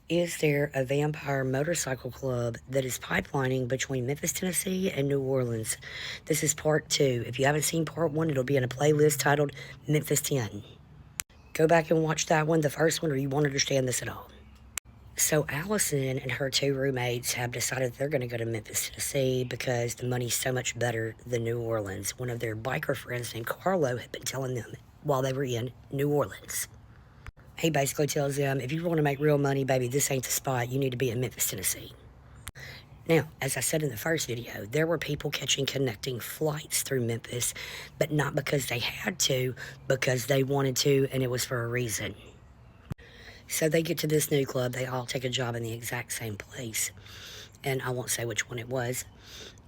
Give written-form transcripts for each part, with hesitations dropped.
Is there a vampire motorcycle club that is pipelining between Memphis, Tennessee and New Orleans? This is part 2. If you haven't seen part 1, it'll be in a playlist titled Memphis 10. Go back and watch that one, the first one, or you won't understand this at all. So Allison and her 2 roommates have decided they're going to go to Memphis, Tennessee because the money's so much better than New Orleans. One of their biker friends named Carlo had been telling them while they were in New Orleans. He basically tells them, if you want to make real money, baby, this ain't the spot. You need to be in Memphis, Tennessee. Now, as I said in the first video, there were people catching connecting flights through Memphis, but not because they had to, because they wanted to, and it was for a reason. So they get to this new club. They all take a job in the exact same place. And I won't say which one it was.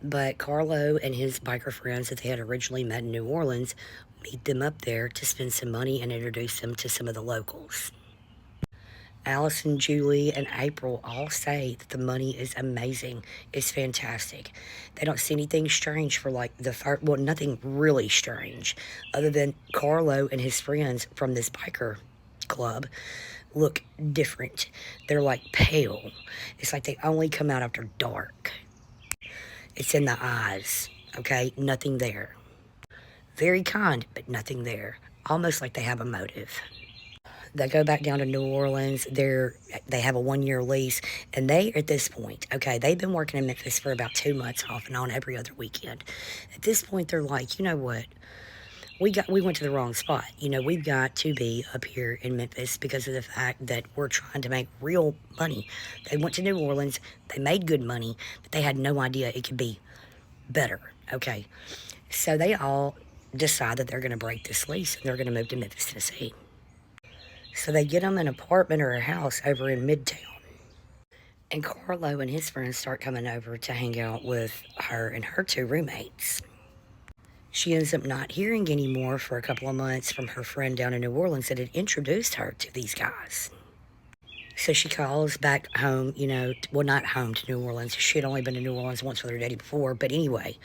But Carlo and his biker friends that they had originally met in New Orleans meet them up there to spend some money and introduce them to some of the locals. Allison, Julie, and April all say that the money is amazing. It's fantastic. They don't see anything strange for like the first, well, nothing really strange other than Carlo and his friends from this biker club look different. They're like pale. It's like they only come out after dark. It's in the eyes, okay? Nothing there. Very kind, but nothing there. Almost like they have a motive. They go back down to New Orleans. They have a 1-year lease, and they, at this point, okay, they've been working in Memphis for about 2 months off and on every other weekend. At this point, they're like, you know what? We went to the wrong spot. You know, we've got to be up here in Memphis because of the fact that we're trying to make real money. They went to New Orleans. They made good money, but they had no idea it could be better, okay? So they all decide that they're going to break this lease and they're going to move to Memphis, Tennessee. So they get them an apartment or a house over in Midtown. And Carlo and his friends start coming over to hang out with her and her 2 roommates. She ends up not hearing anymore for a couple of months from her friend down in New Orleans that had introduced her to these guys. So she calls back home, you know, well, not home to New Orleans. She had only been to New Orleans once with her daddy before, but anyway,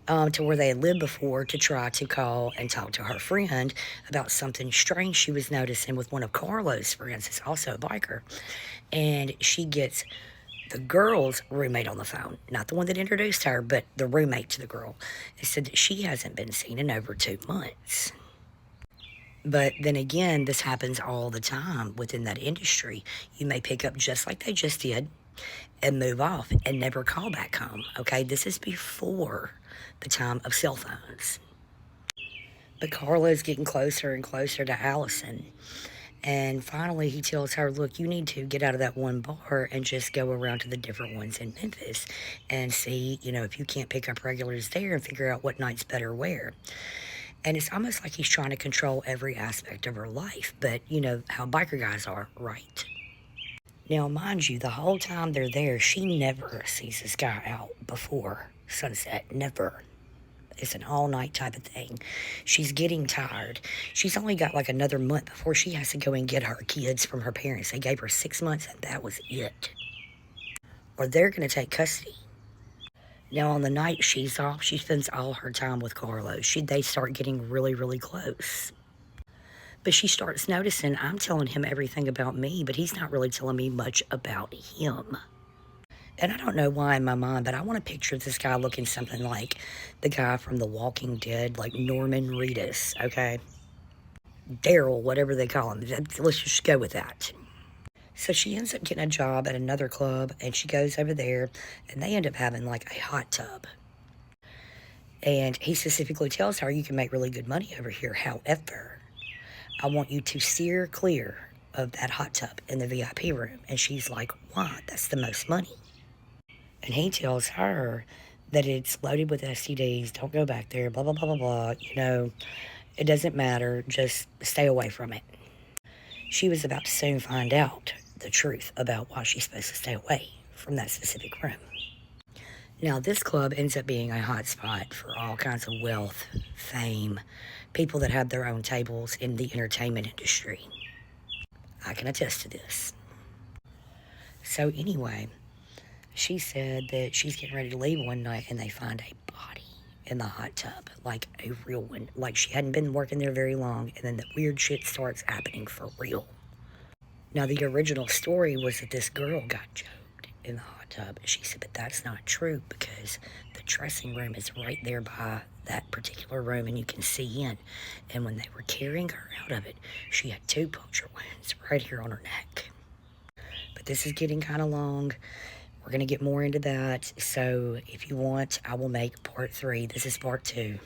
to where they had lived before to try to call and talk to her friend about something strange she was noticing with one of Carlo's friends, who's also a biker. And she gets the girl's roommate on the phone, not the one that introduced her, but the roommate to the girl, and said that she hasn't been seen in over 2 months. But then again, this happens all the time within that industry. You may pick up just like they just did and move off and never call back home, okay? This is before the time of cell phones. But Carla's getting closer and closer to Allison. And finally, he tells her, look, you need to get out of that one bar and just go around to the different ones in Memphis and see, you know, if you can't pick up regulars there and figure out what night's better where. And it's almost like he's trying to control every aspect of her life. But, you know, how biker guys are, right? Now, mind you, the whole time they're there, she never sees this guy out before sunset. Never. It's an all-night type of thing. She's getting tired. She's only got like another month before she has to go and get her kids from her parents. They gave her 6 months, and that was it. Or they're going to take custody. Now, on the night she's off, she spends all her time with Carlo. They start getting really, really close. But she starts noticing I'm telling him everything about me, but he's not really telling me much about him. And I don't know why in my mind, but I want to picture this guy looking something like the guy from The Walking Dead, like Norman Reedus, okay? Daryl, whatever they call him. Let's just go with that. So she ends up getting a job at another club, and she goes over there, and they end up having like a hot tub. And he specifically tells her, you can make really good money over here. However, I want you to steer clear of that hot tub in the VIP room. And she's like, why? That's the most money. And he tells her that it's loaded with STDs. Don't go back there, blah, blah, blah, blah, blah. You know, it doesn't matter. Just stay away from it. She was about to soon find out the truth about why she's supposed to stay away from that specific room. Now, this club ends up being a hot spot for all kinds of wealth, fame, people that have their own tables in the entertainment industry. I can attest to this. So anyway, she said that she's getting ready to leave one night and they find a body in the hot tub, like a real one. Like she hadn't been working there very long, and then the weird shit starts happening for real. Now, the original story was that this girl got choked in the hot tub. She said, but that's not true because the dressing room is right there by that particular room and you can see in. And when they were carrying her out of it, she had 2 puncture wounds right here on her neck. But this is getting kind of long. We're going to get more into that. So if you want, I will make part 3. This is part 2.